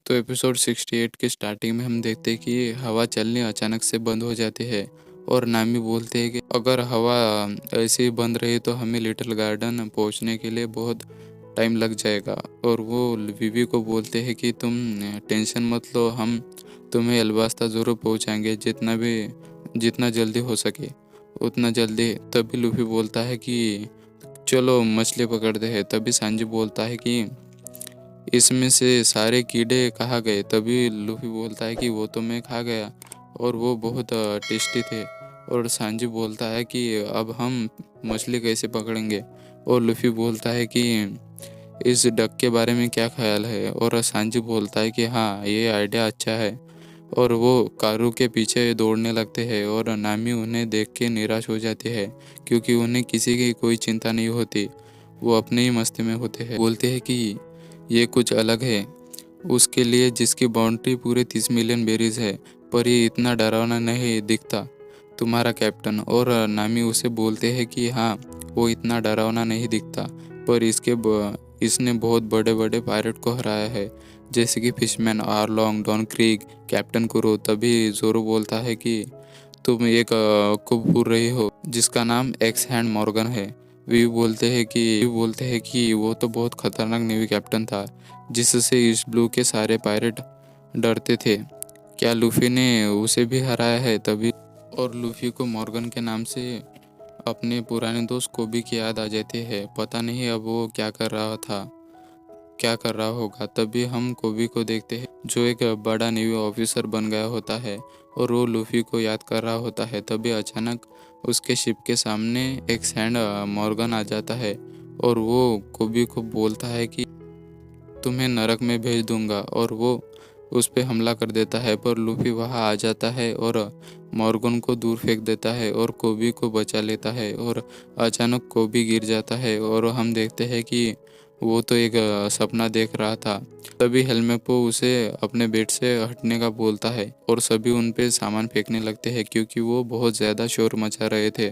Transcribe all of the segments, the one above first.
तो एपिसोड 68 के स्टार्टिंग में हम देखते हैं कि हवा चलनी अचानक से बंद हो जाती है और नामी बोलते हैं कि अगर हवा ऐसे ही बंद रही तो हमें लिटिल गार्डन पहुंचने के लिए बहुत टाइम लग जाएगा। और वो विवी को बोलते हैं कि तुम टेंशन मत लो, हम तुम्हें अल्बास्ता ज़रूर पहुंचाएंगे, जितना जल्दी हो सके उतना जल्दी। तभी लूफी बोलता है कि चलो मछली पकड़ते हैं। तभी सांजी बोलता है कि इसमें से सारे कीड़े कहाँ गए। तभी लूफी बोलता है कि वो तो मैं खा गया और वो बहुत टेस्टी थे। और सांजी बोलता है कि अब हम मछली कैसे पकड़ेंगे। और लूफी बोलता है कि इस डक के बारे में क्या ख्याल है। और सांजी बोलता है कि हाँ, ये आइडिया अच्छा है। और वो कारू के पीछे दौड़ने लगते हैं और नामी उन्हें देख के निराश हो जाती है, क्योंकि उन्हें किसी की कोई चिंता नहीं होती, वो अपने ही मस्ती में होते हैं। बोलते हैं कि ये कुछ अलग है उसके लिए जिसकी बाउंड्री पूरे 30 मिलियन बेरीज है, पर ये इतना डरावना नहीं दिखता तुम्हारा कैप्टन। और नामी उसे बोलते हैं कि हाँ, वो इतना डरावना नहीं दिखता, पर इसने बहुत बड़े बड़े पायलट को हराया है, जैसे कि फिशमैन आर्लोंग, डॉन क्रीक, कैप्टन कुरो। तभी जोरो बोलता है कि तुम एक को भूल रही हो जिसका नाम एक्स हैंड मॉर्गन है। वी बोलते हैं कि वो तो बहुत खतरनाक नेवी कैप्टन था, जिससे ईस्ट ब्लू के सारे पायरेट डरते थे। क्या लूफी ने उसे भी हराया है? तभी और लूफी को मॉर्गन के नाम से अपने पुराने दोस्त कोबी की याद आ जाती है। पता नहीं अब वो क्या कर रहा होगा। तभी हम कोबी को देखते हैं, जो एक बड़ा नेवी ऑफिसर बन गया होता है और वो लूफी को याद कर रहा होता है। तभी अचानक उसके शिप के सामने एक सैंड मॉर्गन आ जाता है और वो कोबी को बोलता है कि तुम्हें नरक में भेज दूंगा, और वो उस पे हमला कर देता है। पर लूफी वहां आ जाता है और मॉर्गन को दूर फेंक देता है और कोबी को बचा लेता है। और अचानक कोबी गिर जाता है और हम देखते हैं कि वो तो एक सपना देख रहा था। तभी हेलमेपो उसे अपने बेड से हटने का बोलता है और सभी उन पे सामान फेंकने लगते हैं, क्योंकि वो बहुत ज़्यादा शोर मचा रहे थे।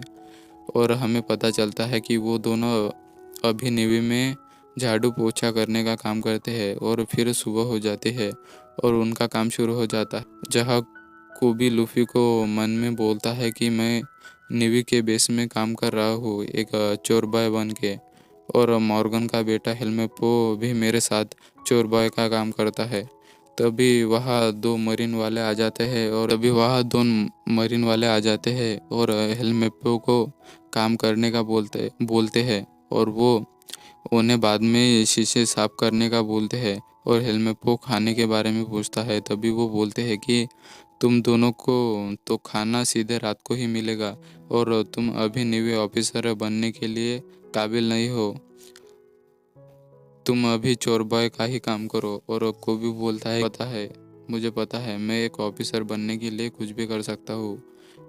और हमें पता चलता है कि वो दोनों अभी नेवी में झाड़ू पोछा करने का काम करते हैं। और फिर सुबह हो जाती है और उनका काम शुरू हो जाता है, जहाँ कोबी लूफी को मन में बोलता है कि मैं नेवी के बेस में काम कर रहा हूँ, एक चोर बॉय बन के। और मॉर्गन का बेटा हेलमेपो भी मेरे साथ चोर बॉय का काम करता है। तभी वहाँ दो मरीन वाले आ जाते हैं और हेलमेपो को काम करने का बोलते हैं। और वो उन्हें बाद में शीशे साफ करने का बोलते हैं और हेलमेपो खाने के बारे में पूछता है। तभी वो बोलते हैं कि तुम दोनों को तो खाना सीधे रात को ही मिलेगा और तुम अभी नेवी ऑफिसर बनने के लिए काबिल नहीं हो, तुम अभी चोर बॉय का ही काम करो। और कोबी बोलता है, मुझे पता है, मैं एक ऑफिसर बनने के लिए कुछ भी कर सकता हूँ।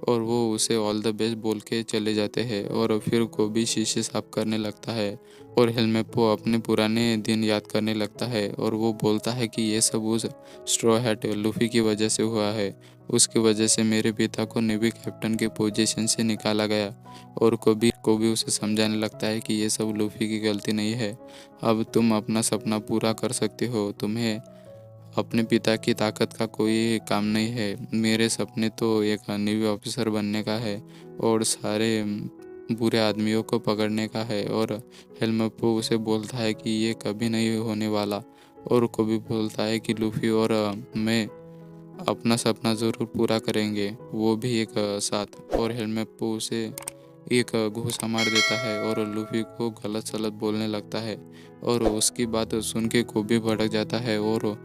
और वो उसे ऑल द बेस्ट बोल के चले जाते हैं और फिर कोबी शीशे साफ करने लगता है और हेलमेपो अपने पुराने दिन याद करने लगता है। और वो बोलता है कि ये सब उस स्ट्रॉ हैट लूफी की वजह से हुआ है, उसकी वजह से मेरे पिता को नेवी कैप्टन के पोजीशन से निकाला गया। और कोबी उसे समझाने लगता है कि ये सब लूफी की गलती नहीं है, अब तुम अपना सपना पूरा कर सकते हो, तुम्हें अपने पिता की ताकत का कोई काम नहीं है। मेरे सपने तो एक नेवी ऑफिसर बनने का है और सारे बुरे आदमियों को पकड़ने का है। और हेलमेपो उसे बोलता है कि ये कभी नहीं होने वाला। और कोबी बोलता है कि लूफी और मैं अपना सपना ज़रूर पूरा करेंगे, वो भी एक साथ। और हेलमेपो उसे एक घूंसा मार देता है और लूफी को गलत सलत बोलने लगता है। और उसकी बात सुन के कोबी भड़क जाता है और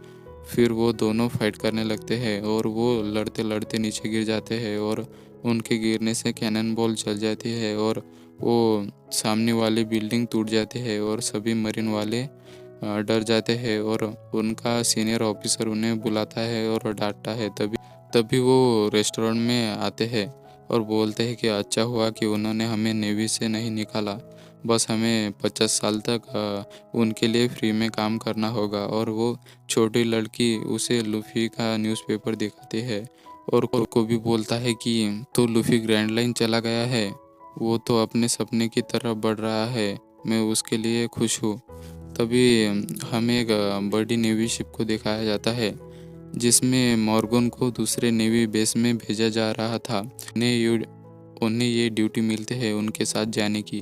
फिर वो दोनों फाइट करने लगते हैं और वो लड़ते लड़ते नीचे गिर जाते हैं और उनके गिरने से कैनन बॉल चल जाती है और वो सामने वाली बिल्डिंग टूट जाती है और सभी मरीन वाले डर जाते हैं और उनका सीनियर ऑफिसर उन्हें बुलाता है और डांटता है। तभी वो रेस्टोरेंट में आते हैं और बोलते हैं कि अच्छा हुआ कि उन्होंने हमें नेवी से नहीं निकाला, बस हमें 50 साल तक उनके लिए फ्री में काम करना होगा। और वो छोटी लड़की उसे लूफी का न्यूज़पेपर दिखाती है और को भी बोलता है कि तो लूफी ग्रैंड लाइन चला गया है, वो तो अपने सपने की तरफ बढ़ रहा है, मैं उसके लिए खुश हूँ। तभी हमें एक बड़ी नेवी शिप को दिखाया जाता है जिसमें मॉर्गन को दूसरे नेवी बेस में भेजा जा रहा था। उन्हें ये ड्यूटी मिलते हैं उनके साथ जाने की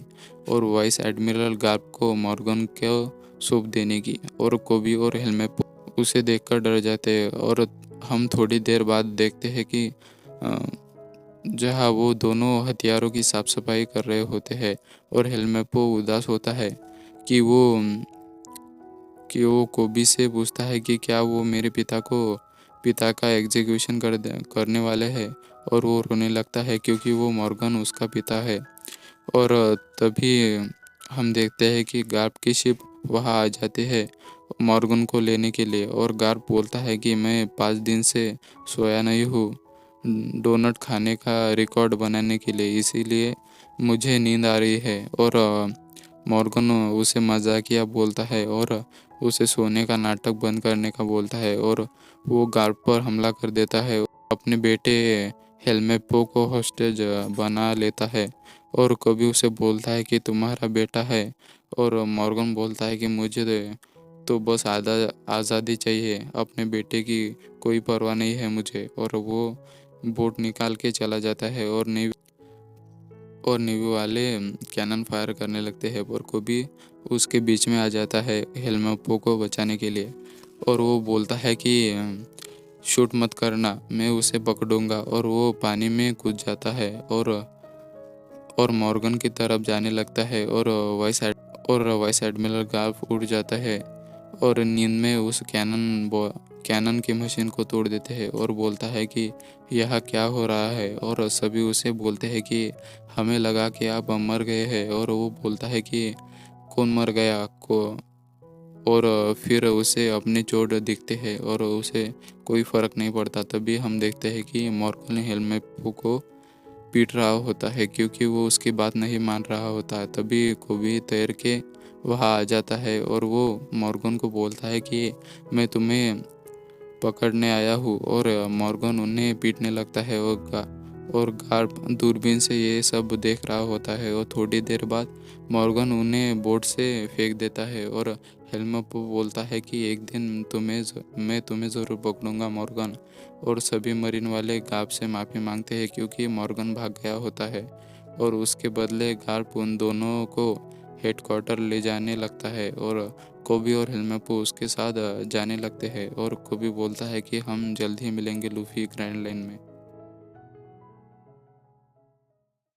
और वाइस एडमिरल गार्प को मॉर्गन को सौंप देने की, और कोबी और हेलमेट उसे देखकर डर जाते हैं। और हम थोड़ी देर बाद देखते हैं कि जहाँ वो दोनों हथियारों की साफ सफाई कर रहे होते हैं और हेलमेपो उदास होता है कि वो कोबी से पूछता है कि क्या वो मेरे पिता का एग्जीक्यूशन करने वाले हैं, और वो रोने लगता है क्योंकि वो मॉर्गन उसका पिता है। और तभी हम देखते हैं कि गार्प की शिप वहाँ आ जाती है मॉर्गन को लेने के लिए, और गार्प बोलता है कि मैं 5 दिन से सोया नहीं हूँ डोनट खाने का रिकॉर्ड बनाने के लिए, इसीलिए मुझे नींद आ रही है। और मॉर्गन उसे मजाकिया बोलता है और उसे सोने का नाटक बंद करने का बोलता है, और वो गार्ड पर हमला कर देता है। अपने बेटे हेलमेपो को हॉस्टेज बना लेता है और कभी उसे बोलता है कि तुम्हारा बेटा है, और मॉर्गन बोलता है कि मुझे तो बस आज़ादी चाहिए, अपने बेटे की कोई परवाह नहीं है मुझे। और वो बोट निकाल के चला जाता है और नेवी वाले कैनन फायर करने लगते हैं, पर कोबी उसके बीच में आ जाता है हेलमेपो को बचाने के लिए, और वो बोलता है कि शूट मत करना, मैं उसे पकड़ूंगा। और वो पानी में कूद जाता है और मॉर्गन की तरफ जाने लगता है, और वाइस एडमिरल गार्प उड़ जाता है और नींद में उस कैनन की मशीन को तोड़ देते हैं और बोलता है कि यह क्या हो रहा है, और सभी उसे बोलते हैं कि हमें लगा कि आप मर गए हैं। और वो बोलता है कि कौन मर गया को, और फिर उसे अपनी चोट दिखते हैं और उसे कोई फर्क नहीं पड़ता। तभी हम देखते हैं कि मॉर्गन हेलमेपो को पीट रहा होता है क्योंकि वो उसकी बात नहीं मान रहा होता है। तभी कोबी तैर के वहाँ आ जाता है और वो मॉर्गन को बोलता है कि मैं तुम्हें पकड़ने आया हूँ, और मॉर्गन उन्हें पीटने लगता है और गार्ड दूरबीन से ये सब देख रहा होता है। और थोड़ी देर बाद मॉर्गन उन्हें बोट से फेंक देता है और हेलमेपो बोलता है कि एक दिन मैं तुम्हें ज़रूर पकड़ूंगा मॉर्गन। और सभी मरीन वाले गार्प से माफ़ी मांगते हैं क्योंकि मॉर्गन भाग गया होता है, और उसके बदले गार्प उन दोनों को हेडक्वार्टर ले जाने लगता है, और कोबी और हेलमेपो उसके साथ जाने लगते हैं। और कोबी बोलता है कि हम जल्द ही मिलेंगे लूफी ग्रैंड लाइन में।